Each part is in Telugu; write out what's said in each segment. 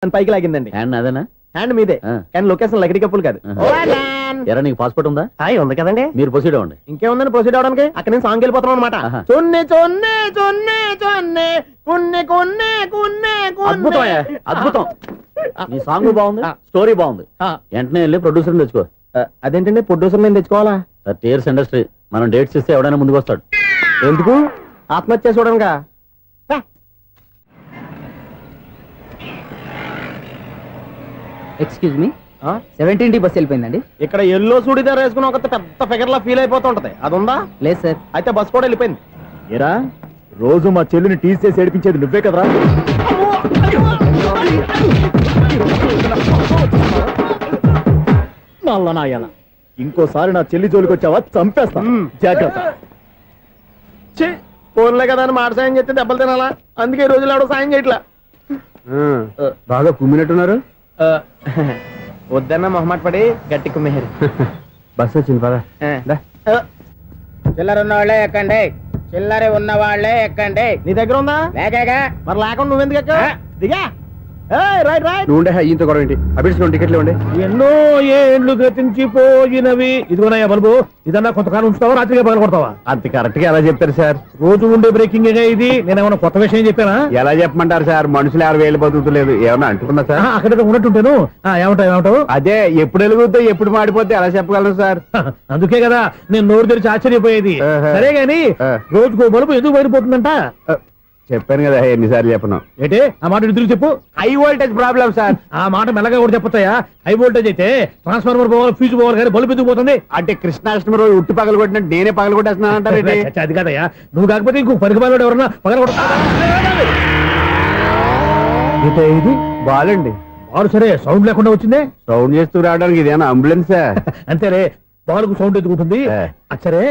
పైకి లాగిందండి. హ్యాండ్ అదేనా? హ్యాండ్ మీదే, కానీ లొకేషన్ లగడి కప్పులు కాదు. ఎరా నీకు పాస్పోర్ట్ ఉందా? ఉంది కదండి. మీరు ప్రొసీడ్ అవ్వండి. ఇంకేముందని ప్రొసీడ్ అవడానికి? అక్కడ నేను సాంగ్ వెళ్ళిపోతాం అనమాట. చొన్నే చొన్నే చొన్నే చొన్నే కున్నే కున్నే కున్నే అద్భుతం, అద్భుతం. నీ సాంగ్ బాగుంది, స్టోరీ బాగుంది. వెంటనే వెళ్ళి ప్రొడ్యూసర్ తెచ్చుకో. అదేంటండి ప్రొడ్యూసర్ నేను తెచ్చుకోవాలా? టీఆర్ఎస్ ఇండస్ట్రీ మనం డేట్స్ ఇస్తే ఎవడైనా ముందుకు వస్తాడు. ఎందుకు? ఆత్మహత్య చూడనుగా. Excuse me, 17D bus వెళ్ళిపోయిందండి. ఇక్కడ ఎల్లో చూడిదార్ వేసుకుని ఒక పెద్ద ఫిగర్ లా ఫీల్ అయిపోతుంటది, అది ఉందా? లేదు సార్. అయితే బస్ కూడా వెళ్ళిపోయింది. ఏరా రోజు మా చెల్లిని టీస్ చేసి ఏడిపించేది నువ్వే కదరా? ఇంకోసారి నా చెల్లి జోలికి వచ్చావా చంపేస్తా, జాగ్రత్త. ఫోన్లే కదా అని మాట సాయం చేస్తే దెబ్బలు తినాలా? అందుకే ఈ రోజులు ఎవడో సాయం చేయట్లా. బాగా కుమ్మినట్టున్నారు. వద్దన్న మొహమాట పడి గట్టి కుమ్మేరు. బస్ వచ్చింది పదా. చిల్లర ఉన్న వాళ్ళే ఎక్కండి, చిల్లర ఉన్న వాళ్ళే ఎక్కండి. నీ దగ్గర ఉందా? లేకగా మరి లేకుండా నువ్వెందుకు ఎక్క? దిగా. Right right. నువ్వు ఈయంతో గొడవ ఏంటి? అభిడ్స్ టికెట్లు ఇవ్వండి. ఎన్నో ఏండ్లు గతించిపోయినవి. ఇదిగోనయ్యా బల్బు, ఇదన్నా కొంతకాలం ఉంచుతావా, రాత్రిగా పగల కొడతావా? అంత కరెక్ట్ గా ఎలా చెప్తారు సార్? రోజు ఉండే బ్రేకింగ్ ఇది. నేనేమన్నా కొత్త విషయం చెప్పానా? ఎలా చెప్పమంటారు సార్? మనుషులు ఎవరు వేలు బతుకుతలేదు, ఏమన్నా అంటున్నా సార్? అక్కడ ఉన్నట్టుంటాను. ఏమంటావు? అదే ఎప్పుడు వెలుగుతో ఎప్పుడు మాడిపోతే ఎలా చెప్పగలను సార్? అందుకే కదా నేను నోరు తెరిచి ఆశ్చర్యపోయేది. సరే గాని రోజుకో బల్బు ఎందుకు బయటపోతుందంట? చెప్పాను కదా ఎన్నిసార్లు చెప్పను. ఏంటే ఆ మాట తిరిగి చెప్పు. High voltage problem sir. ఆ మాట మెల్లగా కూడా చెప్పొచ్చాయా? హై వోల్టేజ్ అయితే ట్రాన్స్ఫార్మర్ పోవాలి, ఫ్యూజ్ పోవాలి, కానీ బల్బు ఎందుకు పోతుంది? అంటే కృష్ణాష్టమి రోజు ఉట్టి పగలు కొట్టినట్టు నేనే పగలు కొట్టేస్తున్నాను అంటారు. అది కాదయ్యా, నువ్వు కాకపోతే ఇంకో పనికి బాలు ఎవరన్నా పగల కొట్ట. ఇది బాలండి. బాలు సరే, సౌండ్ లేకుండా వచ్చిందే. సౌండ్ చేస్తూ రావడానికి ఇదేనా అంబులెన్సా? అంతేలే, బాలుకు సౌండ్ ఎందుకుంటుంది? సరే,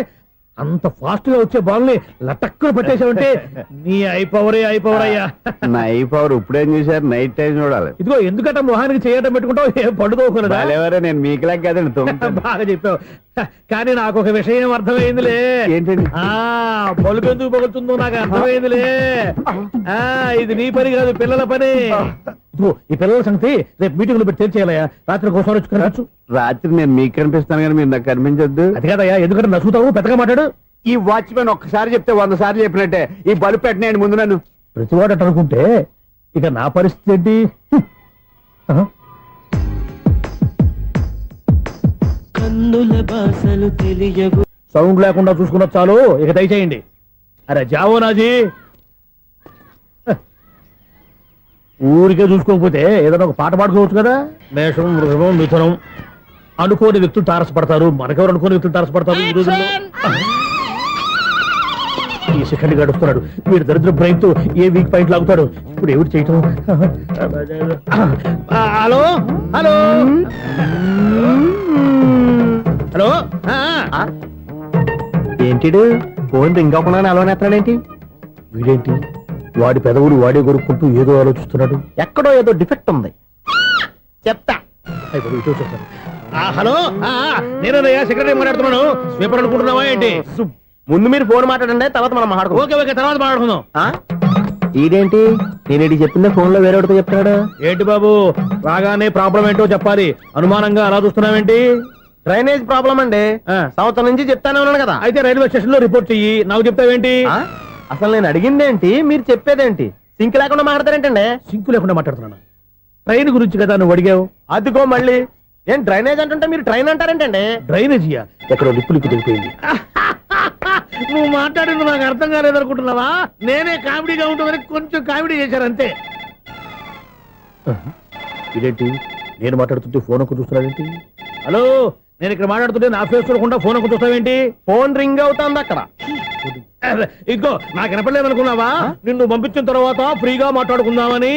అంత ఫాస్ట్ గా వచ్చే బాల్ ని లటక్కున పట్టేసావంటే నీ ఐపవర్ అయ్యా. నా ఐపవర్ ఇప్పుడేం చూసారు? నైట్ టైం చూడాలి. ఇదిగో ఎందుకంటే మొహానికి చేయటం పెట్టుకుంటావు, ఏం పండుకోకూడదా? నేను మీకులాగా కదండి. బాగా చెప్పావు. కానీ నాకు ఒక విషయం అర్థమైందిలే. ఏంటండి? బలుపు ఎందుకు పగులుతుందో నాకు అర్థమైందిలే. ఇది నీ పని కాదు, పిల్లల పని. ఈ పిల్లల సంగతి రేపు మీటింగ్ లో పెట్టి తెలిసేయాలయ్యా. రాత్రి ఒకసారి వచ్చి కనవచ్చు. రాత్రి నేను మీకు కనిపిస్తాను కానీ మీరు నాకు కనిపించొద్దు. అది కాదయ్యా, ఎందుకంటే నచ్చుతావు, పెద్దగా మాట్లాడు. ఈ వాచ్మెన్ ఒక్కసారి చెప్తే 100 సార్లు చెప్పినట్టే. ఈ బల్బు పెట్టినాయండి ముందు నన్ను. ప్రతివాడట అనుకుంటే ఇక నా పరిస్థితి ఏంటి? సౌండ్ లేకుండా చూసుకున్న చాలు, ఇక దయచేయండి. అరే జావో నాజీ, ఊరికే చూసుకోకపోతే ఏదైనా ఒక పాట పాడుకోవచ్చు కదా. మేషం, వృషభం, మిథునం అనుకోని వ్యక్తులు తారసపడతారు. మనకెవరు అనుకోని వ్యక్తులు తారసపడతారు ఈ రోజుల్లో? ఈ సెకండ్ గడుపుతున్నాడు వీడు దరిద్ర బ్రెయిన్ తో. ఏ వీక్ పాయింట్ లాగుతాడు ఇప్పుడు? ఎవరు చేయటం? Hello hello hello. ఏంటిడు ఫోన్ రింగ్ అవ్వకుండా అలవనేస్తున్నాడేంటి? వీడేంటి వాడి పెదవులు వాడే కొరుక్కుంటూ ఏదో ఆలోచిస్తున్నాడు. ఎక్కడో ఏదో డిఫెక్ట్ ఉంది, చెప్తా. హలో, నేనయ్యా సెక్రటరీ మాట్లాడుతున్నాను. స్వీపర్ అనుకుంటున్నావా ఏంటి? ముందు మీరు ఫోన్ మాట్లాడండి, తర్వాత మనం మాట్లాడుకో. ఓకే ఓకే, తర్వాత మాట్లాడుకుందాం. ఇదేంటి నేను చెప్పిందే ఫోన్ లో వేరే ఒకటి చెప్తాడు? ఏంటి బాబు, రాగానే ప్రాబ్లం ఏంటో చెప్పాలి. అనుమానంగా అలా చూస్తున్నావేంటి? డ్రైనేజ్ ప్రాబ్లం అండి. సంవత్సరం నుంచి చెప్తానే ఉన్నాను కదా. అయితే రైల్వే స్టేషన్ లో రిపోర్ట్ చెయ్యి, నాకు చెప్తావేంటి? అసలు నేను అడిగిందేంటి, మీరు చెప్పేదేంటి? సింక్ లేకుండా మాట్లాడతారేంటండి? సింక్ లేకుండా మాట్లాడుతున్నాను. ట్రైన్ గురించి కదా నువ్వు అడిగావు. అదిగో మళ్ళీ నేను డ్రైనేజ్ అంటుంటే మీరు ట్రైన్ అంటారేంటండి? డ్రైనేజీయా? ఎక్కడో లిప్పులికి తెలిపోయింది. నువ్వు మాట్లాడింది నాకు అర్థం కాలేదనుకుంటున్నావా? నేనే కామెడీగా ఉంటుందని కొంచెం కామెడీ చేశారు అంతే. ఇదేంటి నేను మాట్లాడుతుంటే ఫోన్ ఒక్క చూస్తున్నావేంటి? హలో, నేను ఇక్కడ మాట్లాడుతుంటే నా ఫేస్ చూడకుండా ఫోన్ ఒక్క చూస్తావేంటి? ఫోన్ రింగ్ అవుతుంది అక్కడ. ఇంకో నాకు వినపడలేదు అనుకున్నావా? నిన్ను పంపించిన తర్వాత ఫ్రీగా మాట్లాడుకుందామని.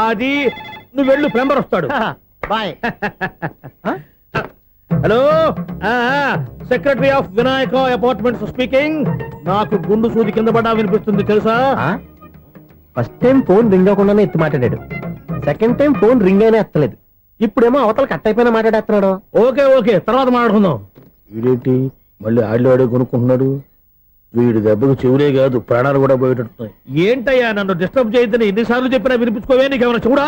అది నువ్వు వెళ్ళు, ప్లంబర్ వస్తాడు. Bye. Hello, secretary of Vinayaka apartments speaking. నాకు గుండు సూది కింద పడ్డా వినిపిస్తుంది తెలుసా? ఫస్ట్ టైం ఫోన్ రింగ్ అవ్వకుండానే ఎత్తి మాట్లాడాడు. సెకండ్ టైం ఫోన్ రింగ్ అయినా ఎత్తలేదు. ఇప్పుడేమో అవతల కట్ అయిపోయినా మాట్లాడేస్తున్నాడు. ఓకే ఓకే, తర్వాత మాట్లాడుకుందాం. వీడేంటి మళ్ళీ ఆడిలో కొనుక్కుంటున్నాడు? వీడి దెబ్బకు చెవులే కాదు ప్రాణాలు కూడా పోయేటట్టున్నాయి. ఏంటయ్యా నన్ను డిస్టర్బ్ చేయొద్దని ఎన్నిసార్లు చెప్పినా వినిపించుకోవే? నీకేమైనా చూడా?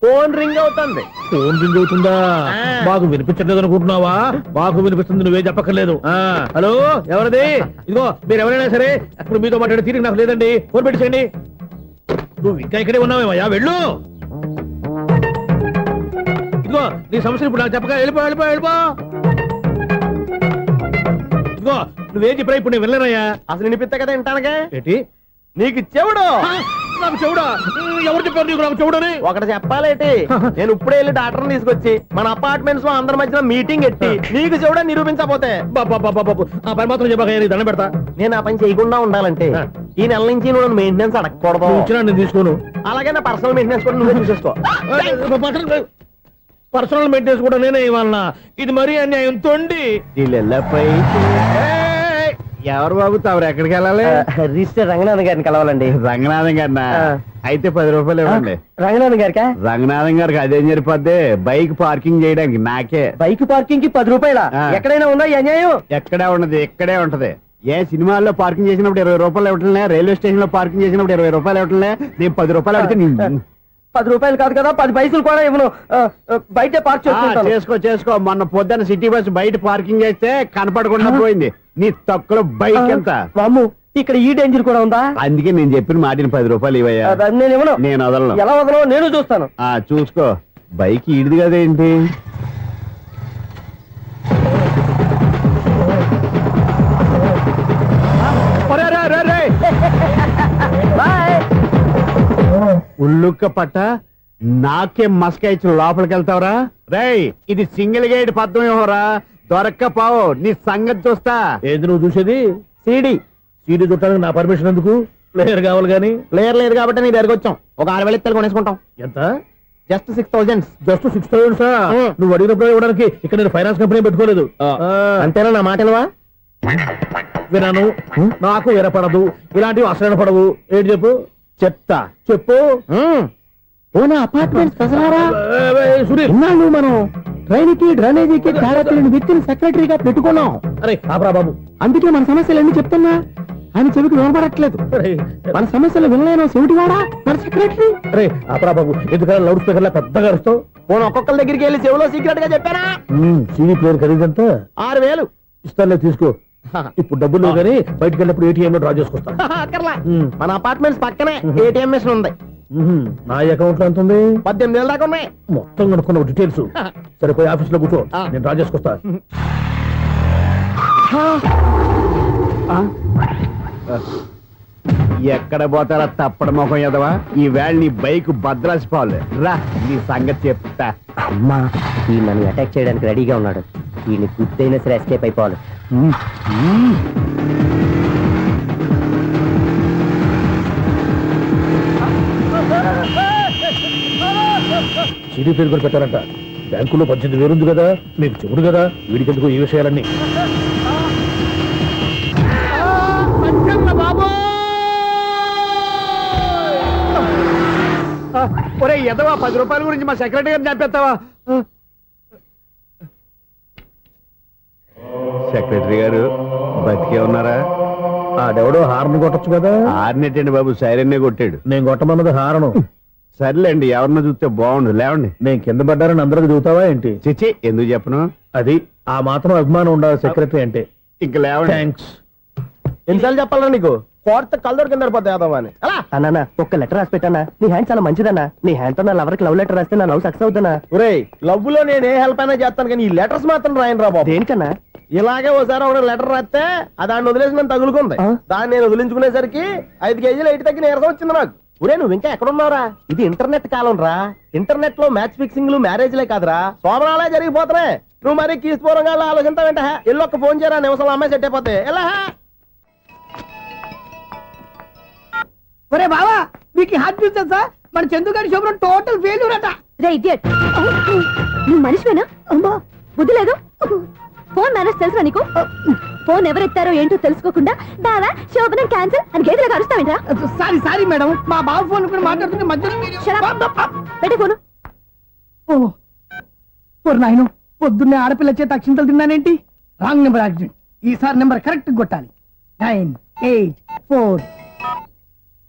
ఫోన్ రింగ్ అవుతుంది. ఫోన్ రింగ్ అవుతుందా? ఆ. మాకు వినిపించట్లేదు అనుకుంటున్నావా? మాకు వినిపిస్తుంది, నువ్వే చెప్పక్కర్లేదు. హలో, ఎవరిది? ఇదిగో మీరు ఎవరైనా సరే ఇప్పుడు మీతో మాట్లాడే తీరిక నాకు లేదండి. ఫోన్ పెట్టేసేయండి. నువ్వు ఇంకా ఇక్కడే ఉన్నావేమయ్యా, వెళ్ళు. ఇదిగో నీ సమస్యలు ఇప్పుడు నాకు చెప్పక వెళ్ళిపో వెళ్ళిపో వెళ్ళిపో. ఇదిగో నువ్వేం చెప్పరా ఇప్పుడు నేను వెళ్ళానయ్యా. అసలు వినిపిస్తా కదా వింటానగా. ఏంటి నీకు చెవుడు నాకు చెవుడా? ఎవరు చెప్పారు నీకు నాకు చెవుడని? ఒకటి చెప్పాలేటి. నేను ఇప్పుడే వెళ్ళి డాక్టర్ని తీసుకొచ్చి మన అపార్ట్మెంట్స్ లో అందరి మధ్యన మీటింగ్ ఎట్టి నీకు చెవుడా నిరూపించకపోతే బాబు ఆ పని మాత్రం చెప్పక దండం పెడతా. నేను ఆ పని చేయకుండా ఉండాలంటే ఈ నెల నుంచి నువ్వు మెయింటెనెన్స్ అడగకూడదు. నువ్వు ఇచ్చినా నేను తీసుకోను. అలాగే నా పర్సనల్ మెయింటెనెన్స్ కూడా నువ్వే చూసేసుకో. పర్సనల్ మెయింటెనెన్స్ కూడా నేనే ఇవ్వాలన్నా? ఇది మరీ అన్యాయం తొండి. ఎవరు బాబు తమరు ఎక్కడికి వెళ్ళాలి? రిజిస్టర్ రంగనాథ్ గారిని కలవాలండి. రంగనాథం గారినా? అయితే 10 రూపాయలు ఇవ్వండి. రంగనాథ్ గారికా? రంగనాథం గారికి అదేం సరిపోద్ది, బైక్ పార్కింగ్ చేయడానికి నాకే. బైక్ పార్కింగ్ కి 10 రూపాయల? ఎక్కడైనా ఉందా ఈ అన్యాయం? ఎక్కడే ఉన్నది, ఇక్కడే ఉంటది. ఏ సినిమాల్లో పార్కింగ్ చేసినప్పుడు 20 రూపాయలు ఇవ్వట్లే, రైల్వే స్టేషన్ లో పార్కింగ్ చేసినప్పుడు 20 రూపాయలు ఇవ్వట్లే, నేను 10 రూపాయలు అడిగితే 10 రూపాయలు కాదు కదా, 10 పైసలు కూడా ఇవ్వను. బయట పార్క్ చేసుకుంటాను. చేసుకో. మొన్న పొద్దున్న సిటీ బస్ బయట పార్కింగ్ చేస్తే కనపడకుండా పోయింది. నీ తక్కువ బైక్ ఎంత? మాము ఇక్కడ ఈ డేంజర్ కూడా ఉందా? అందుకే నేను చెప్పిన మాటిని 10 రూపాయలు ఇవ్వయ్యా. నేను ఇవ్వను. నేను వదలను. ఎలా వదలను నేను చూస్తాను. చూసుకో. బైక్ ఈడిది కదేంటి? ఉల్లుక్క పట్ట నాకే మస్క ఇచ్చిన లోపలికి వెళ్తావరా? రేయ్, ఇది సింగిల్ గేట్ పద్మం ఇవ్వరా, దొరక్కపోవు నీ సంగతి చూస్తా. ఏంది నువ్వు చూసేది? సీడీ చుట్టానికి నా పర్మిషన్ ఎందుకు? ప్లేయర్ కావాలి గానీ. ప్లేయర్ లేదు కాబట్టి నీ దగ్గరకు వచ్చాం. ఒక 6,000 ఇత్తలు కొనేసుకుంటాం. ఎంత? జస్ట్ 6,000. జస్ట్ 6,000 నువ్వు అడిగినప్పుడు ఇవ్వడానికి ఇక్కడ నేను ఫైనాన్స్ కంపెనీ పెట్టుకోలేదు. అంతేనా నా మాట వినవా? వినాను, నాకు ఎరపడదు, ఇలాంటివి అసలు పడవు. ఏంటి చెప్పు? చెప్తా. చెప్పు. అపార్ట్మెంట్ సునీల్, ఇన్నాళ్ళు మనం ట్రైన్కి డ్రైనేజీకి తేడా తెలియని వ్యక్తిని సెక్రటరీగా పెట్టుకున్నాం. అరే ఆపరా బాబు. అందుకే మన సమస్యలు ఎన్ని చెప్తున్నా ఆయన చెవికి వినపడట్లేదు. మన సమస్యలు వినలేను చెవిటి వాడా మన సెక్రటరీ. అరే ఆపరా బాబు, ఎందుకన్నా లౌడ్ స్పీకర్ లా పెద్దగా అరుస్తావు? పోను ఒక్కొక్కరి దగ్గరికి వెళ్ళి చెవిలో సీక్రెట్ గా చెప్పానా? CD player ఖరీదంతా 6,000. ఇస్తానులే, తీసుకో. ఇప్పుడు డబ్బులు లేవు కానీ బయటకు వెళ్ళినప్పుడు ఏటీఎం లో డ్రా చేసుకొస్తా. అక్కర్లా. మన అపార్ట్మెంట్స్ పక్కనే ఏటీఎం మిషన్ ఉంది. నా అకౌంట్ లో ఎంత ఉంది? 18,000 దాకా ఉన్నాయి. మొత్తం కనుక్కున్న డీటెయిల్స్. సరిపోయి ఆఫీస్ లో కూర్చో, నేను డ్రా చేసుకొస్తా. ఎక్కడ పోతారా తప్పడ మొహం ఎదవా? ఈ వేళ నీ బైక్ భద్రాసిపోవాలి. రా, నీ సంగతి చెప్తా. అమ్మా, ఈ నన్ను అటాక్ చేయడానికి రెడీగా ఉన్నాడు. ఈయన గుద్దైనా సరే ఎస్కేప్ అయిపోవాలి. సీడీ ప్లేయర్ కూడా పెట్టారంట. బ్యాంకులో 18,000 ఉంది కదా, మీకు చెబుడు కదా, వీడికి ఎందుకు ఈ విషయాలన్నీ? ఒరే ఎదవా, 10 రూపాయల గురించి మా సెక్రటరీ గారిని చంపేస్తావా? సెక్రటరీ గారు బతికే ఉన్నారా? ఆడెవడో హార్న్ కొట్టచ్చు కదా. ఆరినెట్టండి బాబు, సైరన్నే కొట్టాడు. నేను కొట్టమన్నది హారను. సర్లేండి, ఎవరినో చూస్తే బాగుండు. లేవండి. నేను కింద పడ్డారని అందరికి చూతావా ఏంటి? చిచ్చి, ఎందుకు చెప్పను? అది ఆ మాత్రం అభిమానం ఉండాలి సెక్రటరీ అంటే. ఇంక లేవండి. థ్యాంక్స్. ఎన్నిసార్లు చెప్పాలా నీకు? కోర్టు కళ్ళోడు కింద పోతాయి. అన్నా ఒక్క లెటర్ రాసి పెట్టానా? నీ హ్యాండ్ చాలా మంచిదన్నా. నీ హ్యాండ్ తో నా లవర్కి లవ్ లెటర్ రాస్తే నా లవ్ సక్సెస్ అవుతానా? ఒరే, లవ్ లో నేను ఏ హెల్ప్ అయినా చేస్తాను కానీ ఈ లెటర్స్ మాత్రం రాయను రా బాబు. దేనికన్నా? ఇలాగే ఓసారి ఒక లెటర్ రాస్తే దాన్ని వదిలేసి నన్ను తగులుకుంది. దాన్ని నేను వదిలించుకునేసరికి 5 కేజీలు 8 తగ్గి నీరసం వచ్చింది నాకు. ఒరే, నువ్వు ఇంకా ఎక్కడున్నావురా? ఇది ఇంటర్నెట్ కాలం రా. ఇంటర్నెట్ లో మ్యాచ్ ఫిక్సింగ్లు మ్యారేజ్లే కాదురా, సోమరాలే జరిగిపోతున్నాయి. నువ్వు మరి కీస్పూరంగా ఆలోచించావంట. ఎల్లొక్క ఫోన్ చేయరా, నిమిషంలో అమ్మాయి సెట్ అయిపోతే. ఎలా? ఒరే బావా, మీకు హార్ట్ చూస్తా మన చందుగారి శుభ్రం టోటల్ ఫెయిల్యూర్ అట. రే ఇడియట్, నువ్వు మనిషివేనా? అమ్మా, బుద్ధి లేదు. ఫోన్ మేనేజ్ తెలుసా నీకు? ఫోన్ ఎవరెత్తారో ఏంటో తెలుసుకోకుండా బావా శోభనం క్యాన్సిల్ అని గేదెలకు అరుస్తావేంట్రా? సారీ మేడం, మా బావ ఫోన్ కూడా మాట్లాడుతుంటే మధ్యలో పెట్టే ఫోను. నాయను, పొద్దున్నే ఆడపిల్ల చేత అక్షింతలు తిన్నానేంటి? Wrong number accident. ఈసారి నెంబర్ కరెక్ట్ కొట్టాలి. 9, 8, 4.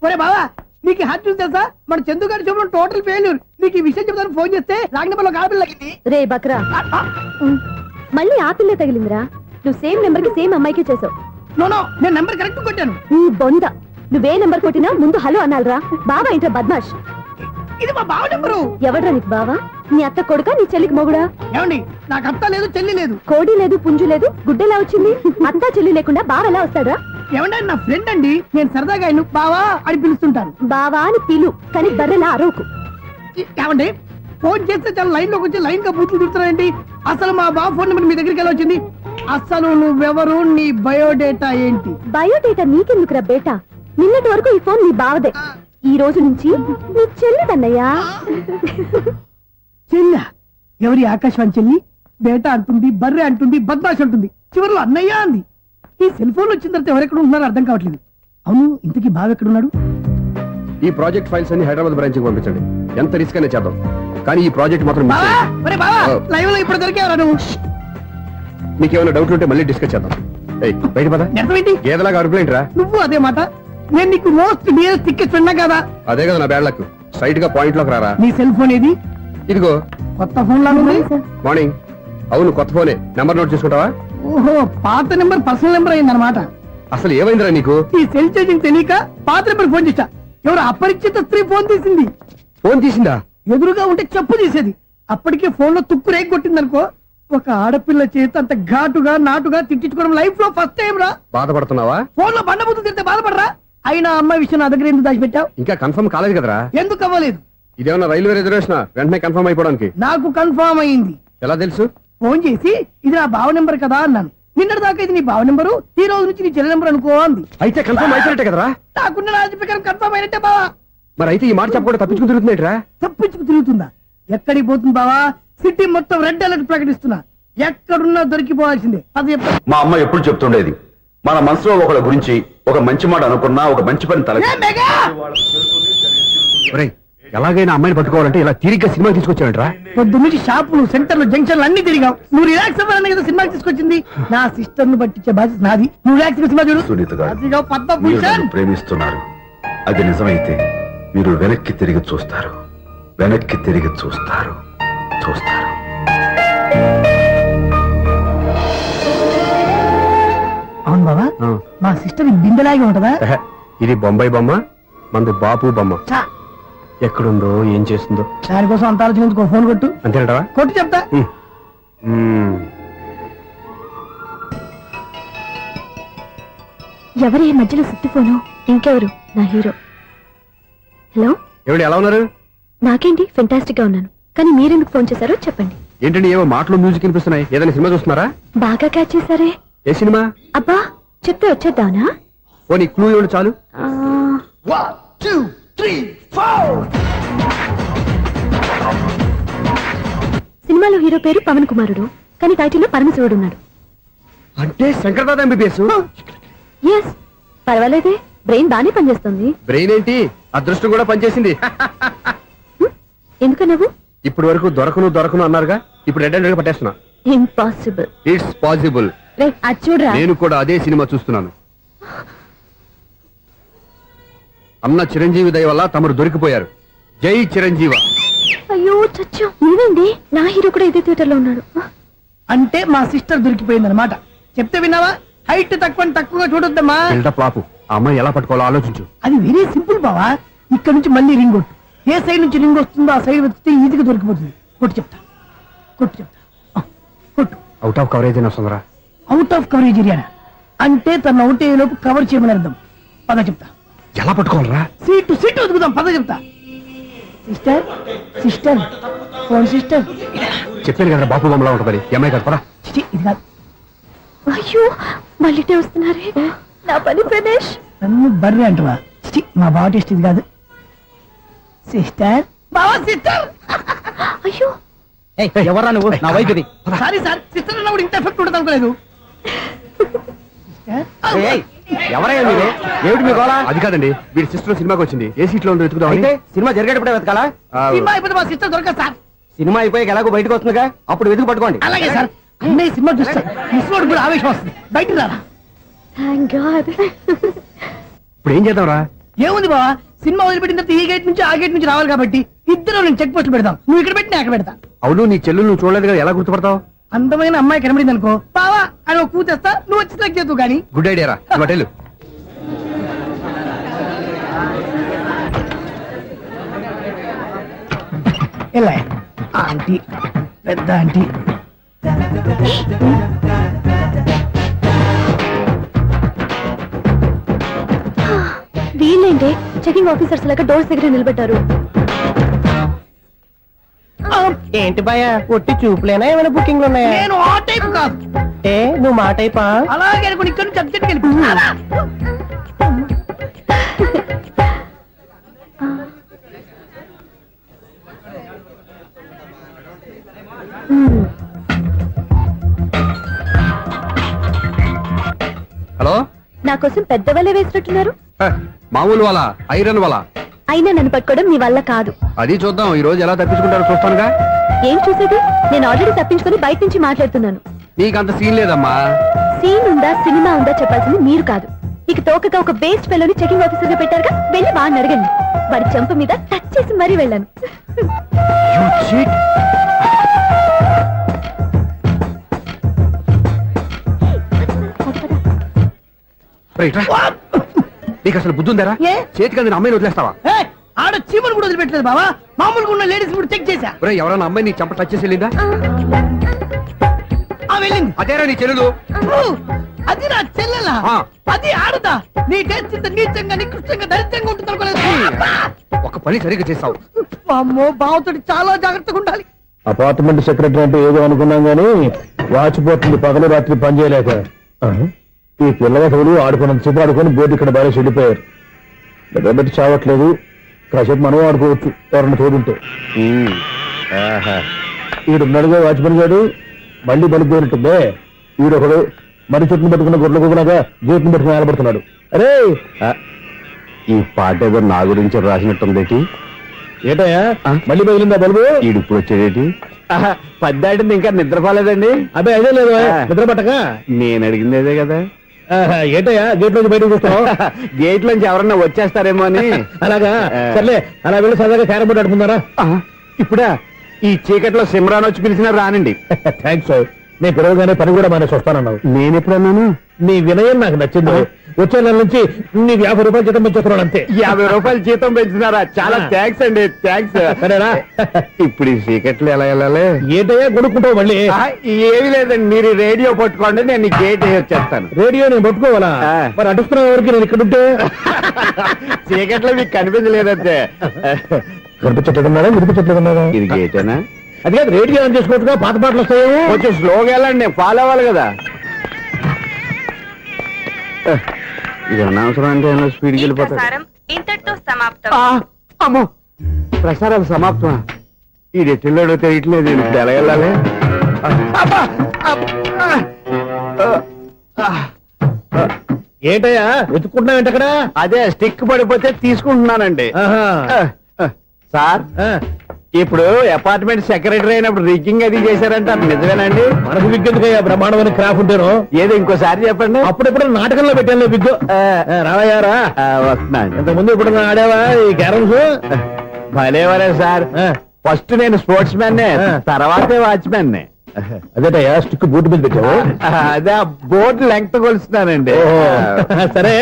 ఒరే బావా, నీకు హార్ట్ చూసి తెలుసా మన చందుగారి శుభ్రం టోటల్ ఫెయిల్యూర్. మీకు ఈ విషయం చెప్తాను ఫోన్ చేస్తే రాంగ్ నెంబర్ లో ఆడపిల్ల తగ్గింది. రే బక్రా, మళ్ళీ ఆ పిల్లే తగిలిందిరా. నువ్వు సేమ్ నెంబర్ కి సేమ్ అమ్మాయికే చేసావు. నో నేను నెంబర్ కరెక్ట్ కొట్టాను. నీ బొంద, నువ్వే నెంబర్ కొట్టినా ముందు హలో అనాలిరా. బావా ఇంట్లో బద్మాష్. ఇది మా బావ నెంబరు. ఎవడ్రా నీకు బావా? నీ అత్త కొడుక, నీ చెల్లికి మొగుడా? ఏమండి, నాకు అత్త లేదు చెల్లి లేదు. కోడి లేదు, పుంజు లేదు, గుడ్డెలా వచ్చింది? అత్త చెల్లి లేకుండా బావ ఎలా వస్తాడా? ఏమండి, నా ఫ్రెండ్ అండి, నేను సరదాగా ఆయన బావా అని పిలుస్తుంటాను. బావా అని పిలు, కానీ బర్రెలా అరవకు. ఏమండి, ఫోన్ చేస్తే చాలా లైన్ లోకి వచ్చి లైన్ గా బూతులు తిడుతున్నాయండి. అసలు మా బావ ఫోన్ నెంబర్ మీ దగ్గరికి ఎలా వచ్చింది? అసలు నువ్వెవరు, నీ బయోడేటా ఏంటి? బయోడేటా నీకెందుకురా బేటా? నిన్నటి వరకు ఈ ఫోన్ నీ బావదే. ఈ రోజు నుంచి నీ చెల్లిదన్నయ్యా. చెల్ల ఎవరి? ఆకాశవాణి చెల్లి. బేటా అంటుంది, బర్రె అంటుంది, బద్మాష్ అంటుంది, చివరిలో అన్నయ్య అంది. ఈ సెల్ ఫోన్ వచ్చిన తర్వాత ఎవరెక్కడ ఉంటున్నారో అర్థం కావట్లేదు. అవును, ఇంతకీ బావ ఎక్కడున్నాడు? ఈ ప్రాజెక్ట్ ఫైల్స్ అన్ని హైదరాబాద్ బ్రాంచ్ కి పంపించండి. ఎంత రిస్క్ అయినా చేద్దాం, కానీ ఈ ప్రాజెక్ట్ మాత్రం మిస్ బావా, అయ్యింది. ఒరే బావా, లైవ్ లో ఇప్పుడు దొరికేవరా నువ్వు? మీకు ఏమైనా డౌట్ ఉంటే మళ్ళీ డిస్కస్ చేద్దాం. ఏయ్, బయట పద. నిజమేంటి? ఏదలాగా అరుపులేంటి రా? నువ్వు అదే మాట. నేను నీకు మోస్ట్ డియరెస్ట్ టికెట్స్ విన్నా కదా. అదే కదా నా బ్యాడ్ లక్. స్ట్రైట్ గా పాయింట్ లోకి రారా. నీ సెల్ ఫోన్ ఏది? ఇదిగో కొత్త ఫోన్ లాగా ఉంది. మార్నింగ్. అవును, కొత్త ఫోనే. నెంబర్ నోట్ చేసుకుంటావా? ఓహో, పాత నెంబర్ పర్సనల్ నెంబర్ అయిందన్నమాట. అసలు ఏమైందిరా నీకు? ఈ సెల్ చేసింగ్ తెలియక పాత నెంబర్ ఫోన్ చేశా. ఎవరు అపరిచిత స్త్రీ ఫోన్ తీసింది. ఫోన్ తీసిందా? ఎదురుగా ఉంటే చెప్పు తీసేది. అప్పటికే ఫోన్ లో తుక్కు రేగి కొట్టిందనుకో. ఒక ఆడపిల్ల చేత అంత ఘాటుగా నాటుగా తిట్టించుకోవడం లైఫ్ లో ఫస్ట్ టైం రా. బాధపడుతున్నావా? ఫోన్ లో బండబుద్ధి తిడితే బాధపడరా? అయినా అమ్మాయి విషయం నా దగ్గర ఎందుకు దాచిపెట్టావు? ఇంకా కన్ఫర్మ్ కాలేదు కదరా. ఎందుకు అవ్వలేదు? ఇదేమన్నా రైల్వే రిజర్వేషన్? వెంటనే కన్ఫర్మ్ అయిపోవడానికి. నాకు కన్ఫర్మ్ అయింది. ఎలా తెలుసు? ఫోన్ చేసి ఇది నా బావ నెంబర్ కదా అన్నాను. నిన్నటి దాకా ఇది నీ బావ నెంబరు, ఈ రోజు నుంచి నీ చెల్లి నెంబర్ అనుకో అంది. అయితే కన్ఫర్మ్ అయిపోయినట్టే కదరా. నాకున్న రాజు ప్రకారం కన్ఫర్మ్ అయినట్టే బావా. మరి అయితే ఈ మాట చెప్పకుండా తప్పించుకుని తిరుగుతున్నట్రా? తప్పించుకు తిరుగుతుందా? ఎక్కడికి పోతుంది బావా? సిటీ మొత్తం రెడ్ అలర్ట్ ప్రకటిస్తున్నా. ఎక్కడున్నా దొరికిపోవాల్సిందే. అది చెప్ప- మా అమ్మ ఎప్పుడు చెప్తుండేది, మన మనసులో ఒకళ్ళ గురించి ఒక మంచి మాట అనుకున్నా ఒక మంచి పని తల ఏ మెగా! ఒరేయ్, ఎలాగైనా అమ్మాయిని పట్టుకోవాలంటే ఇలా తీరిగ్గా సినిమా తీసుకొచ్చాడంట్రా. పొద్దు నుంచి షాపులు, సెంటర్లు, జంక్షన్లు అన్ని తిరిగావు. నువ్వు రిలాక్స్ అవ్వాలని కదా సినిమాకి తీసుకొచ్చింది. నా సిస్టర్ ను పట్టించే బాధ్యత నాది. నువ్వు రిలాక్స్ గా సినిమా చూడు. సునీత గారు, అదిగో మీరు పద్మభూషణ్. నన్ను ప్రేమిస్తున్నారు. అది నిజమైతే మీరు వెనక్కి తిరిగి చూస్తారు, వెనక్కి తిరిగి చూస్తారు, చూస్తారు. అవును బాబా, ఆ. మా సిస్టర్ బిందెలాగే ఉంటదా? ఎహె, ఇది బొంబాయి బొమ్మ, మంది బాపు బొమ్మ. చా, ఎక్కడుందో ఏం చేస్తుందో. దానికోసం అంత ఆలోచించుకో. ఫోన్ కొట్టు. అంతేనటవా? కొట్టు చెప్తా. ఎవరి ఈ మధ్యలో సుత్తి ఫోను? ఇంకెవరు? నా హీరో. హలో, ఏమిటి ఎలా ఉన్నారు? నాకేంటి ఫెంటాస్టిక్ గా ఉన్నాను, కానీ మీరెందుకు ఫోన్ చేశారో చెప్పండి. ఏంటండి ఏవో మాటలు మ్యూజిక్ వినిపిస్తున్నాయి. ఏదైనా సినిమా చూస్తున్నారా? బాగా క్యాచ్ చేశారే. ఏ సినిమా? అబ్బా, చెప్తే వచ్చేద్దానా? ఓ నీ క్లూ ఇవ్వండి చాలు. సినిమాలో హీరో పేరు పవన్ కుమారుడు, కానీ టైటిల్లో పరమశివుడు ఉన్నాడు. అంటే శంకర్దాద ఎంబీబీఎస్. ఎస్, పర్వాలేదే, బ్రెయిన్ బానే పనిచేస్తుంది. బ్రెయిన్ ఏంటి, అదృష్టం కూడా పనిచేసింది. ఎందుకన్నావు? ఇప్పటి వరకు దొరకను అన్నారుగా, ఇప్పుడు రెడ్ హ్యాండెడ్ గా పట్టేస్తున్నా. ఇంపాసిబుల్. It's possible. రే, అది చూడరా. నేను కూడా అదే సినిమా చూస్తున్నాను. అన్న చిరంజీవి దయ వల్ల తమరు దొరికిపోయారు. జై చిరంజీవ. అయ్యో చచ్చా, నీవేంటి? నా హీరో కూడా ఇదే థియేటర్ లో ఉన్నాడు. అంటే మా సిస్టర్ దొరికిపోయింది అనమాట. చెప్తే విన్నావా? హైట్ తక్కువగా చూడొద్దమ్మా. బిల్డప్ లాపు. ఆ అమ్మాయి ఎలా పట్టుకోవాలో ఆలోచించు. అది వెరీ సింపుల్ బావా. ఇక్కడ నుంచి మళ్ళీ రింగ్ కొట్టు. ఏ సైడ్ నుంచి రింగ్ వస్తుందో ఆ సైడ్ వస్తే ఈజీగా దొరికిపోతుంది. కొట్టు చెప్తా. కొట్టు. అవుట్ ఆఫ్ కవరేజ్ అయినా వస్తుందిరా. అవుట్ ఆఫ్ కవరేజ్ ఏరియా అంటే తన అవుట్ అయ్యే లోపు కవర్ చేయమని అర్థం. పద చెప్తా. ఎలా పట్టుకోవాలరా? సీటు వెతుకుదాం. పద చెప్తా. Sister phone sister. చెప్పాను కదా బాపు బొమ్మలా ఉంటుంది. ఎంఐ కదా పరా. చిచి, ఇది కాదు. అయ్యో, మళ్ళీ వస్తున్నారే. నా పని ప్రదేశ్. నన్ను బర్రె అంటవా? చిచి, మా బావ టేస్ట్ ఇది కాదు. సిస్టర్, బావా సిస్టర్. అయ్యో, ఎవరా నువ్వు? నా వైపు ఇది. సారీ సార్, సిస్టర్ అన్నప్పుడు ఇంత ఎఫెక్ట్ ఉంటుంది అనుకోలేదు. ఎవరయ్యా మీరే? ఏమిటి మీ గోళ? అది కాదండి, వీడి సిస్టర్ సినిమాకి వచ్చింది. ఏ సీట్ లో ఉందో వెతుకుదాం. అయితే సినిమా జరిగేటప్పుడే వెతకాలా? సినిమా అయిపోతే మా సిస్టర్ దొరకదు సార్. సినిమా అయిపోయాక ఎలాగో బయటకు వస్తుందిగా, అప్పుడు వెతుకు పట్టుకోండి. అలాగే సార్. అన్నయ్య సినిమా చూస్తారు, మిస్లోడు కూడా ఆవేశం వస్తుంది. బయట రారా. Thank God. ఇప్పుడు ఏం చేద్దాంరా? ఏముంది బావా, సినిమా వదిలిపెట్టిన తర్వాత ఈ గేట్ నుంచి ఆ గేట్ నుంచి రావాలి కాబట్టి ఇద్దరు నేను చెక్ పోస్ట్ పెడతాం. నువ్వు ఇక్కడ పెట్టి నేను అక్కడ పెడతా. అవును నీ చెల్లు నువ్వు చూడలేదు కదా, ఎలా గుర్తుపడతావు? అందమైన అమ్మాయి కనబడింది అనుకో, బావా అని ఒక కూతేస్తా, నువ్వు వచ్చి సెలెక్ట్ చేద్దు కానీ. గుడ్ ఐడియా రా, హోటల్. ఎలా ఆంటీ, పెద్ద ఆంటీ. వీళ్ళేంటి చెకింగ్ ఆఫీసర్స్ లాగా డోర్స్ దగ్గర నిలబెట్టారు. ఏంటి భయ ఒట్టి చూపులేనా ఏమైనా బుకింగ్లు ఉన్నాయా? నేను ఆ టైప్ కాదు. ఏ నువ్వు మా టైపా? అలాగే అనుకుని ఇక్కడ నుంచి అర్జెంట్కి వెళ్ళిపో. హలో, నా కోసం పెద్ద వలే వేసినట్టున్నారు. మామూలు వాళ్ళ ఐరన్ వాళ్ళ. అయినా నన్ను పట్టుకోవడం మీ వల్ల కాదు. అది చూద్దాం ఈ రోజు ఎలా తప్పించుకుంటారో చూస్తానుగా. ఏం చూసేది? నేను ఆల్రెడీ తప్పించుకొని బయట నుంచి మాట్లాడుతున్నాను. నీకంత సీన్ లేదమ్మా. సీన్ ఉందా సినిమా ఉందా చెప్పాల్సింది మీరు కాదు. నీకు తోకగా ఒక బేస్ట్ ఫెలోని చెకింగ్ ఆఫీసర్ గా పెట్టారుగా, వెళ్ళి వాడిని అడగండి. వాడి చెంప మీద టచ్ చేసి మరీ వెళ్ళాను. నీకు అసలు బుద్ధి ఉందారా? ఏ? చేతికి అందిన అమ్మాయిని వదిలేస్తావా? ఆడ చీమలు కూడా వదిలిపెట్టలేదు బావా. మామూలుగా ఉన్న లేడీస్ కూడా చెక్ చేశా. ఒరే, ఎవరైనా అమ్మాయి నీ చంప టచ్ చేసి వెళ్ళిందా? వెళ్ళింది. అదేరా నీ చెల్లెలు. అది నా చెల్లెలా? ఆ. అది ఆడదా? నీ టేస్ట్ ఇంత నీచంగా నికృష్టంగా దరిద్రంగా ఉంటుంది అనుకోలేదు. ఒక పని సరిగ్గా చేస్తావు. అమ్మో, బావతోటి చాలా జాగ్రత్తగా ఉండాలి. అపార్ట్మెంట్ సెక్రటరీ అంటే ఏదో అనుకున్నాం గానీ వాచిపోతుంది పగలు రాత్రి పని చేయలేక. ఈ పిల్లగటోడు ఆడుకున్నంత సేపు ఆడుకొని బోర్డు ఇక్కడ బాగా చెడిపోయారు. నిద్రబెట్టి చావట్లేదు. కాసేపు మనం ఆడుకోవచ్చు ఎవరన్నా తోడుంటే. ఈడున్నాడుగా వాచ్మెన్ గారు, మళ్ళీ బలిపోయినట్టుందే. ఈడొకడు మరి చెట్టును పట్టుకున్న గొడ్ల కుక్కలాగా గేట్ను పట్టుకుని నిలబడుతున్నాడు. అరే, ఈ పాట ఏదో నా గురించి రాసినట్టుంది. ఏటయ్యా మళ్ళీ బదిలిందా బల్బు? ఈడిప్పుడు వచ్చేదేటి? పద్దాటింది ఇంకా నిద్రపోలేదండి. అదే అదే లేదు నిద్ర పట్టక. నేను అడిగింది అదే కదా. ఏటయ్యా గేట్ నుంచి బయటకు చూస్తావు? గేట్ లోంచి ఎవరన్నా వచ్చేస్తారేమో అని. అలాగా, సర్లే అలా వెళ్ళి సరదాగా క్యారం బోర్డు ఆడుకుందారా? ఇప్పుడా? ఈ చీకట్లో సిమ్రాన్ వచ్చి పిలిచినా రానండి. థ్యాంక్స్. నేను పిలవగానే పని కూడా మానేసి వస్తానన్నావు. నేను ఎప్పుడన్నాను? నీ వినయం నాకు నచ్చింది. వచ్చే నెల నుంచి నీకు 50 రూపాయలు జీతం పెంచుతున్నాను అంతే. 50 రూపాయలు జీతం పెంచుతున్నారా? చాలా థ్యాంక్స్ అండి, థ్యాంక్స్. సరేనా? ఇప్పుడు ఈ చీకట్లు ఎలా వెళ్ళాలి? ఏంటయ్యా కొనుక్కుంటావు మళ్ళీ? ఏమీ లేదండి, మీరు రేడియో పట్టుకోండి, నేను గేట్ వచ్చేస్తాను. రేడియో నేను పట్టుకోవాలా? మరి అడుస్తున్నా ఎవరికి నేను ఇక్కడ ఉంటే? చీకట్లో మీకు కనిపించలేదంతే. కనిపించట్లేదన్నారా వినిపించట్లేదన్నారా? ఇది గేటేనా? అది కాదు, రేడియో ఆన్ చేసుకోవచ్చుగా, పాత పాటలు వస్తాయేమో. కొంచెం స్లోగా వెళ్ళండి, నేను ఫాలో అవ్వాలి కదా. ఇది అనవసరం అంటే స్పీడ్కి వెళ్ళిపోతాడు. ఇంతటితో సమాప్తం. అమ్మో, ప్రసారాలు సమాప్తమా? ఈ రెట్టిల్లోడో తెలియట్లేదు, ఇప్పుడు ఎలా వెళ్ళాలి? ఏంటయ్యా వెతుక్కుంటున్నావు ఏంటి అక్కడ? అదే స్టిక్ పడిపోతే తీసుకుంటున్నానండి. సార్, ఇప్పుడు అపార్ట్మెంట్ సెక్రటరీ అయినప్పుడు రిగ్గింగ్ అది చేశారంటే అది నిజమేనండి? మనకు విగ్గెందుకయ్యా, బ్రహ్మాండమైన క్రాఫ్ ఉంటాను. ఏదో ఇంకోసారి చెప్పండి. అప్పుడెప్పుడు నాటకంలో పెట్టాను విగ్గు. రావయ్యారా? వస్తున్నాను. ఇంతకుముందు ఇప్పుడు ఆడావా ఈ క్యారమ్స్? భలేవరే సార్, ఫస్ట్ నేను స్పోర్ట్స్ మ్యాన్, తర్వాతే వాచ్మెన్. అదేటయ్యా స్టిక్ బూట్ మీద పెట్టావు? అదే ఆ బోర్డు లెంగ్త్ కొలుస్తున్నానండి. సరే,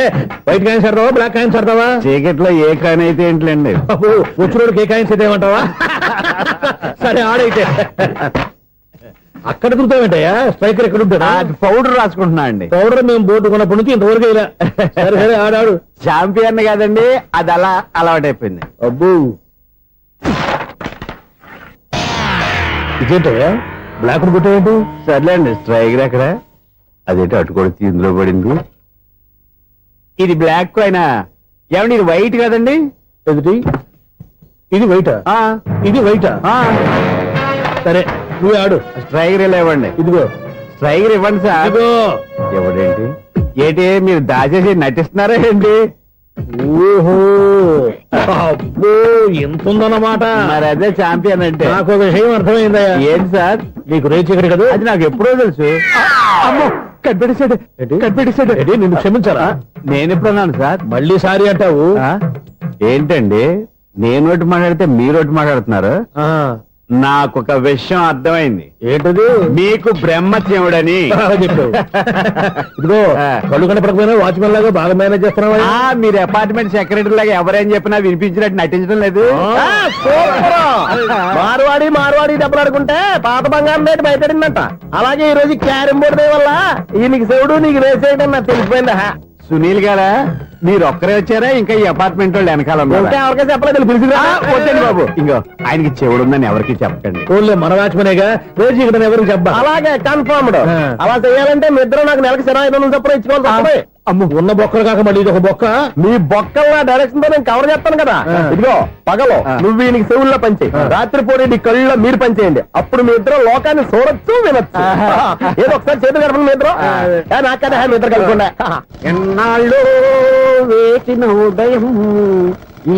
వైట్ కాయిన్స్ ఆడతావా బ్లాక్ కాయిన్స్ ఆడతావా? చీకట్లో ఏ కాయిన్ అయితే ఏంట్లేండి. వచ్చినోడికి ఏ కాయిన్స్ అయితే ఏమంటావా? సరే ఆడైతే. అక్కడ దొరుకుతావేంటయ్యా? స్ట్రైకర్ ఎక్కడ ఉంటాడా? పౌడర్ రాసుకుంటున్నా అండి. పౌడర్ మేము బోర్డు కొన్నప్పటి నుంచి ఇంతవరకు ఇలా. సరే సరే ఆడాడు. చాంపియన్ కాదండి, అది అలా అలవాటైపోయింది. అబ్బు, ఇదేంటయ్యా బ్లాక్ కొట్టావేంటి? సర్లేండి, స్ట్రైకర్ ఎక్కడ? అదేంటి అటుకొడితే ఇందులో పడింది. ఇది బ్లాక్ కాయిన్. ఏమండి ఇది వైట్ కదండి? ఎదుటి ఇది వైటా? ఇది వైటా? సరే నువ్వు ఆడు. స్ట్రైకర్ ఇలా ఇవ్వండి. ఇదిగో స్ట్రైకర్ ఇవ్వండి సార్. ఇదిగో. ఎవడేంటి ఏంటి మీరు దాచేసి నటిస్తున్నారా ఏంటి? ఓహో, అబ్బో ఎంత ఉందన్నమాట. మరి అదే ఛాంపియన్ అంటే. నాకు ఒక విషయం అర్థమైందయ్యా. ఏంటి సార్? నీకు రేచి ఇక్కడ కదా? అది నాకు ఎప్పుడో తెలుసు. అమ్మో, కనిపెట్టేశాడు కనిపెట్టేశాడు ఏంటి, నిన్ను క్షమించాలా? నేను ఎప్పుడన్నాను సార్? మళ్ళీ సారీ అంటావు? ఆ? ఏంటండి నేను ఒకటి మాట్లాడితే మీరు ఒకటి మాట్లాడుతున్నారు? ఆ, నాకు ఒక విషయం అర్థమైంది. ఏంటది? మీకు బ్రహ్మత్యముడని. అలా చెప్పావు. ఇదిగో, కళ్ళు కనపడకపోయినా వాచ్మెన్ లాగా బాగా మేనేజ్ చేస్తున్నావా? మీరు అపార్ట్మెంట్ సెక్రటరీ లాగా ఎవరేం చెప్పినా వినిపించినట్టు నటించడం లేదు. ఆ, సూపర్. మార్వాడి దెబ్బలాడుకుంటే పాత బంగారం రేటు బయటడిందంట. అలాగే ఈ రోజు క్యారం బోర్డు దే వల్ల ఈయనకి శివుడు నీకు రేసేయడం నాకు తెలిసిపోయిందా? సునీల్ గారా, మీరు ఒక్కరే వచ్చారా ఇంకా ఈ అపార్ట్మెంట్ వాళ్ళు వెనకాల ఉన్నారా? ఇంకా ఎవరికైనా చెప్పలేదు పిలిచిరా? వద్దండి బాబు, ఇంకో ఆయనకి చెవుడుందని ఎవరికి చెప్పకండి. ఫోన్లే, మన వాచ్మెనేగా, రోజు ఇక్కడ ఎవరికి చెప్పా. అలాగే కన్ఫర్మ్డ్. ఆ. అలా చేయాలంటే మీ ఇద్దరు నాకు నెలకు సిరా 500 చొప్పున ఇచ్చుకోవాలి తప్పదు. అమ్మ, ఉన్న బొక్కలు కాక మళ్ళీ ఇది ఒక బొక్క. మీ బొక్కల డైరెక్షన్ తో నేను కవర్ చేస్తాను కదా. ఆ. ఇదిగో పగలో ఆ. నువ్వు ఈయనకి చెవుల్లో పంచే, రాత్రిపూట నీ కళ్ళలో మీరు పంచేయండి. అప్పుడు మీ ఇద్దరు లోకాన్ని చూడొచ్చు వినొచ్చు. ఏదో ఒకసారి చేతులు గడపండి మీ ఇద్దరు. నాకు కదా మీ ఇద్దరు కలుపుకుండా. ఎన్నాళ్ళు వేసిన ఉదయం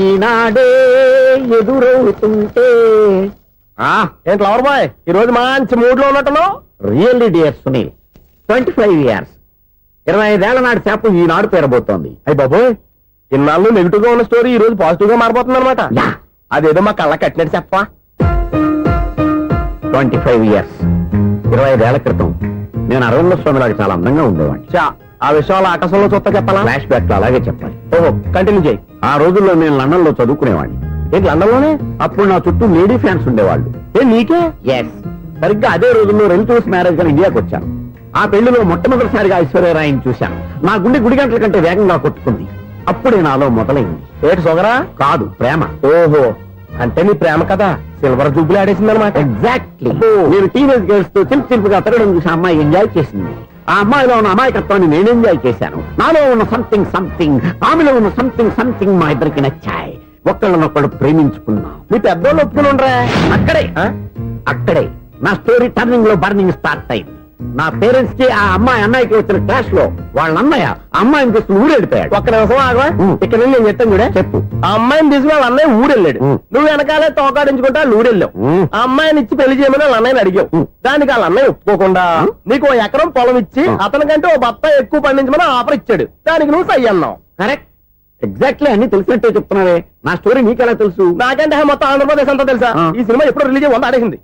ఈనాడే ఎదురవుతుంటే. ఏంటి లవర్ బాయ్, ఈ రోజు మంచి మూడ్ లో ఉన్నట్టున్నావు. రియల్లీ డియర్ సునీల్, 25 years 25 ఏళ్ల నాటి చేప ఈనాడు పేరబోతోంది. అయ్యి బాబోయ్, ఇన్నాళ్ళు నెగిటివ్ గా ఉన్న స్టోరీ ఈ రోజు పాజిటివ్ గా మారిపోతుంది అనమాట. యా. అదేదో మా కళ్ళ కట్టినట్టు చెప్పా. 25 years 25 ఏళ్ల క్రితం నేను అరవింద స్వామి లాగా చాలా అందంగా ఉండేవాడిని. చా, ఆ విషయాలు ఆకాశంలో చూస్తా చెప్పాలా? ఫ్లాష్ బ్యాక్ లో అలాగే చెప్పాలి. ఓహో, కంటిన్యూ చేయి. ఆ రోజుల్లో నేను లండన్ లో చదువుకునేవాడిని. ఏంటి లండన్ లోనే? అప్పుడు నా చుట్టూ లేడీ ఫ్యాన్స్ ఉండేవాళ్ళు. నీకే? ఎస్, సరిగ్గా అదే రోజుల్లో రిలేటివ్స్ మ్యారేజ్ గా ఇండియాకి వచ్చాను. ఆ పెళ్లిలో మొట్టమొదటిసారిగా ఐశ్వర్యరాయని చూశాను. నా గుండె గుడి గంటల కంటే వేగంగా కొట్టుకుంది. అప్పుడే నాలో మొదలైంది. ఏటి సొగరా? కాదు, ప్రేమ. ఓహో, అంటే నీ ప్రేమ కదా సిల్వర్ జూబ్లీ ఆడేసింది అనమాట. ఎగ్జాక్ట్లీ. నేను టీనేజ్ గర్ల్స్ తో చిలిపి చిలిపిగా తిరగడం చూసి ఆ అమ్మాయి ఎంజాయ్ చేసింది. ఆ అమ్మాయిలో ఉన్న అమాయకత్వాన్ని నేను ఎంజాయ్ చేశాను. నాలో ఉన్న సంథింగ్ ఆమెలో ఉన్న సంథింగ్ మా ఇద్దరికి నచ్చాయి. ఒక్కళ్ళనొక్కడు ప్రేమించుకున్నాం. మీ పెద్దోళ్ళు ఒప్పుకుని ఉండరా? అక్కడే నా స్టోరీ టర్నింగ్ లో బర్నింగ్ స్టార్ట్ అయింది. నా పేరెంట్స్ కి ఆ అమ్మాయి అన్నయ్యకి వచ్చిన క్లాష్ లో వాళ్ళ అన్నయ్య ఆ అమ్మాయిని తీసుకుని ఊరెళ్ళిపోయాడు. ఒక్క నిమిషం ఆగవా? ఇక్కడ నుండి నేను చెప్తాను చూడే. చెప్పు. ఆ అమ్మాయిని తీసుకుని వాళ్ళ అన్నయ్య ఊరెళ్ళాడు. నువ్వు వెనకాలే తోకాడించుకుంటా ఊరెళ్ళావు. ఆ అమ్మాయిని ఇచ్చి పెళ్లి చేయమని వాళ్ళ అన్నయ్యని అడిగావు. దానికి వాళ్ళ అన్నయ్య ఒప్పుకోకుండా నీకు 1 ఎకరం పొలం ఇచ్చి అతనికంటే 1 బత్త ఎక్కువ పండించమని ఆఫర్ ఇచ్చాడు. దానికి నువ్వు సై అన్నావు. కరెక్ట్, ఎగ్జాక్ట్లీ అన్ని తెలిసినట్టే చెప్తున్నావే. నా స్టోరీ నీకెలా తెలుసు? నాకంటే మొత్తం ఆంధ్రప్రదేశ్ అంతా తెలుసా? ఈ సినిమా ఎప్పుడు రిలీజ్ 100 ఆడేసింది.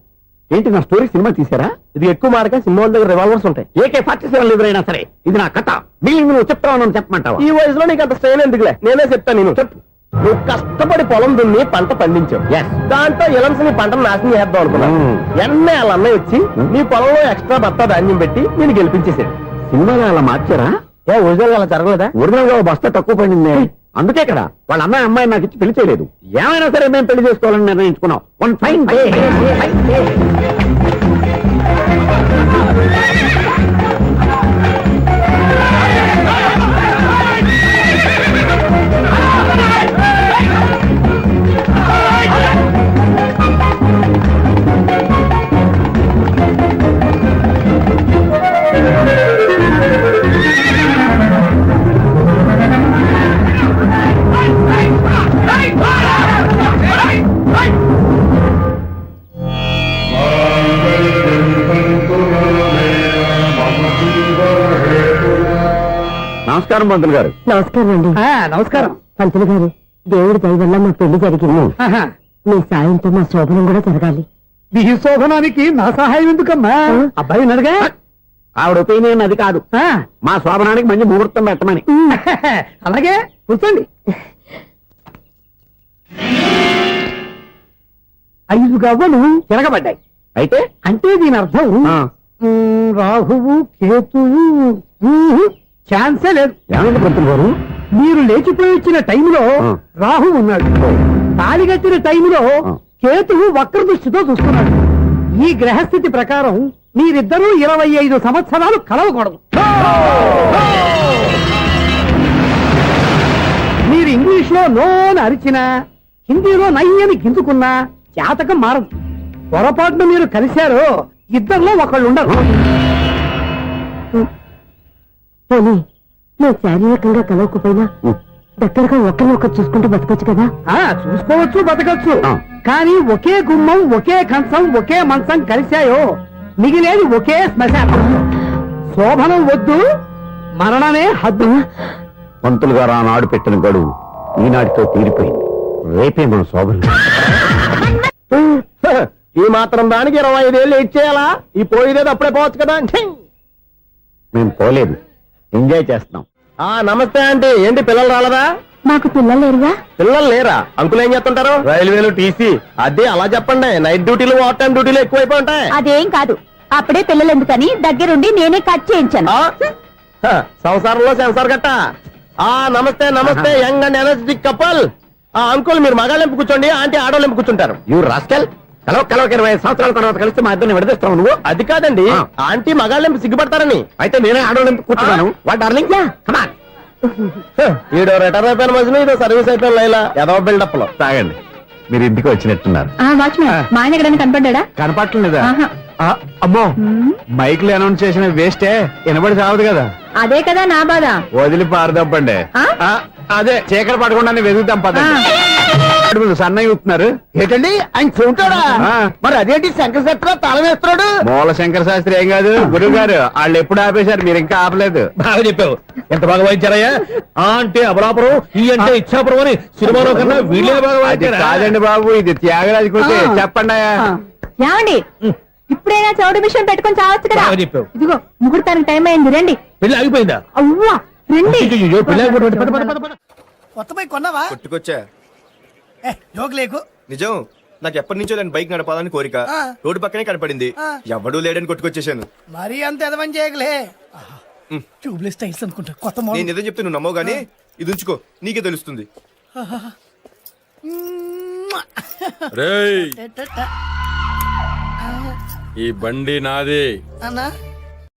ఏంటి, నా స్టోరీ సినిమా తీసారా? ఇది ఎక్కువ మార్క సినిమా వాళ్ళ దగ్గర రివాల్వర్స్ ఉంటాయి. AK-47 ఎదురైనా సరే ఇది నా కథ. మిగిలిన నువ్వు చెప్తావు చెప్పమంటావా? ఈ వయసులో నీకు అంత స్ట్రెయిన్ ఎందుకులే, నేనే చెప్తాను. నేను చెప్పు. నువ్వు కష్టపడి పొలం దున్ని పంట పండించావు. Yes. దాంతో ఇలన్స్ నీ పంటను నాశనం చేద్దాం అనుకున్నావు. ఎన్నే వాళ్ళ అన్నయ్య వచ్చి నీ పొలంలో ఎక్స్ట్రా బత్తా ధాన్యం పెట్టి నేను గెలిపించేసాడు. సినిమాలో అలా మార్చారా? ఒరిజినల్ అలా జరగలేదా? ఒరిజినల్ గా ఓ బస్తా తక్కువ పడింది. అందుకే కదా వాళ్ళ అమ్మాయి నాకు ఇచ్చి పెళ్లి చేయలేదు. ఏమైనా సరే మేము పెళ్లి చేసుకోవాలని నిర్ణయించుకున్నాం. One fine day. నమస్కారం పంతులు గారు. నమస్కారం అండి. నమస్కారం. పంతులు గారు, దేవుడి దయ వల్ల మా పెళ్లి జరిగింది. మీ సాయంతో మా శోభనం కూడా జరగాలి. మీ శోభనానికి నా సహాయం ఎందుకమ్మా? అబ్బాయి ఉన్నాడుగా. ఆవిడ ఒపీనియన్ అది కాదు. మా శోభనానికి మంచి ముహూర్తం పెట్టమని. అలాగే కూర్చోండి. 5 గవ్వలు తిరగబడ్డాయి. అయితే అంటే దీని అర్థం రాహువు కేతువు ఛాన్సే లేదు. ఏమైంది పంతులు గారు? మీరు లేచిపోయి వచ్చిన టైంలో రాహు ఉన్నాడు. తాళి కట్టిన టైంలో కేతువు వక్ర దృష్టితో చూస్తున్నాడు. ఈ గ్రహస్థితి ప్రకారం మీరిద్దరూ 25 సంవత్సరాలు కలవకూడదు. మీరు ఇంగ్లీష్ లో నోని అరిచినా, హిందీలో నయ్యని గింజుకున్నా జాతకం మారదు. పొరపాటున మీరు కలిశారో ఇద్దరిలో ఒకళ్ళు ఉండరు. పోనీ మేము శారీరకంగా కలవకపోయినా దగ్గరగా ఒకరినొకరు చూసుకుంటూ బతకొచ్చు కదా. చూసుకోవచ్చు, బతకచ్చు. కానీ ఒకే గుమ్మం, ఒకే కంచం, ఒకే మంచం కలిశాయో మిగిలేది ఒకే శ్మశానం. శోభనం వద్దు, మరణమే హద్దు. పంతులు గారు ఆనాడు పెట్టిన గడువు ఈనాటితో తీరిపోయింది. రేపే మన శోభనం. ఈ మాత్రం దానికి 25 ఏళ్ళు ఇచ్చేయాలా? ఈ పోయిదేది అప్పుడే పోవచ్చు కదా. ఛీ! మేము పోలేదు, ఎంజాయ్ చేస్తున్నాం. నమస్తే ఆంటీ. ఏంటి పిల్లలు రాలదా? మాకు పిల్లలు లేరుగా. పిల్లలు లేరా? అంకులు ఏం చేస్తుంటారు? రైల్వేలు, టీసీ. అదే అలా చెప్పండి. నైట్ డ్యూటీలు, ఓవర్ టైం డ్యూటీలు ఎక్కువైపోయి ఉంటాయి. అదేం కాదు, అప్పుడే పిల్లలు ఎందుకని దగ్గరుండి నేనే కట్ చేయించాను. సంసారంలో సెన్సార్ గట్ట. నమస్తే నమస్తే, young and energetic couple. Uncle మీరు మగాళ్ళెంపు కూర్చోండి, ఆంటీ ఆడోళ్ళెంపు కూర్చుంటారు. యూ రాస్కల్, కలవ 20 సంవత్సరాల తర్వాత కలిస్తే మా ఇద్దరిని విడదీస్తావు నువ్వు. అది కాదండి, ఆంటీ మగాళ్ళెంపు సిగ్గుపడతారని. అయితే నేనే ఆడవాళ్ళని కూర్చున్నాను. What darling, come on. ఈడో రిటైర్ అయిపోయిన మధ్యన ఇదో సర్వీస్ అయిపోయిన లైలా ఏదో బిల్డప్ లో. తాగండి, మీరు ఇంటికి వచ్చినట్టున్నారు. వాచ్మెన్ మా ఆయన ఎక్కడైనా కనపడ్డా? కనపట్లేదా? అమ్మో, మైక్ లో అనౌన్స్ చేసిన వేస్టే, వినబడి చావదు కదా. అదే కదా నా బాధ. వదిలి పారదప్పండి. అదే చీకటి పడకుండా వెతుకుతాం పదండి. సన్నయ్య చూస్తున్నారు ఏంటండి ఆయన చూంటాడా? మరి అదేంటి శంకర శెట్టిలో తాళం వేస్తున్నాడు? మూల శంకర శాస్త్రి ఏం కాదు, గురువు గారు వాళ్ళు ఎప్పుడు ఆపేశారు, మీరు ఇంకా ఆపలేదు. బాగా చెప్పావు. ఎంత బాగా వాయించారయ్యా. ఆ అంటే అబలాపురం, ఈ అంటే ఇచ్చాపురం అని సినిమాలో కన్నా వీళ్ళే బాగా అది వాయించారా? కాదండి బాబు, ఇది త్యాగరాజ కృతి. చెప్పండి అయ్యా. ఏమండి, ఇప్పుడైనా చౌడు మిషన్ పెట్టుకొని చావచ్చు కదా. బాగా చెప్పావు. ఇదిగో ముహూర్తానికి టైం అయింది, రండి. పెళ్లి ఆగిపోయిందా? అవ్వా రండి. అయ్యయ్యో, పెళ్లి ఆగిపోయింది. పద, పద, పద, పద. కొత్త బైక్ కొన్నావా? కొట్టుకొచ్చా. జోక్ లేకు. నిజం, నాకు ఎప్పటి నుంచో నేను బైక్ నడపాలని కోరిక. రోడ్డు పక్కనే కనపడింది, ఎవడూ లేడని కొట్టుకొచ్చేసాను. మరీ అంత ఎదవని చేయగలే. ట్యూబ్లెస్ టైల్స్ అనుకుంటా, కొత్త నేను నిజం చెప్తే నువ్వు నమ్మవు గానీ ఇది ఉంచుకో, నీకే తెలుస్తుంది. రేయ్, ఈ బండి నాది. అన్నా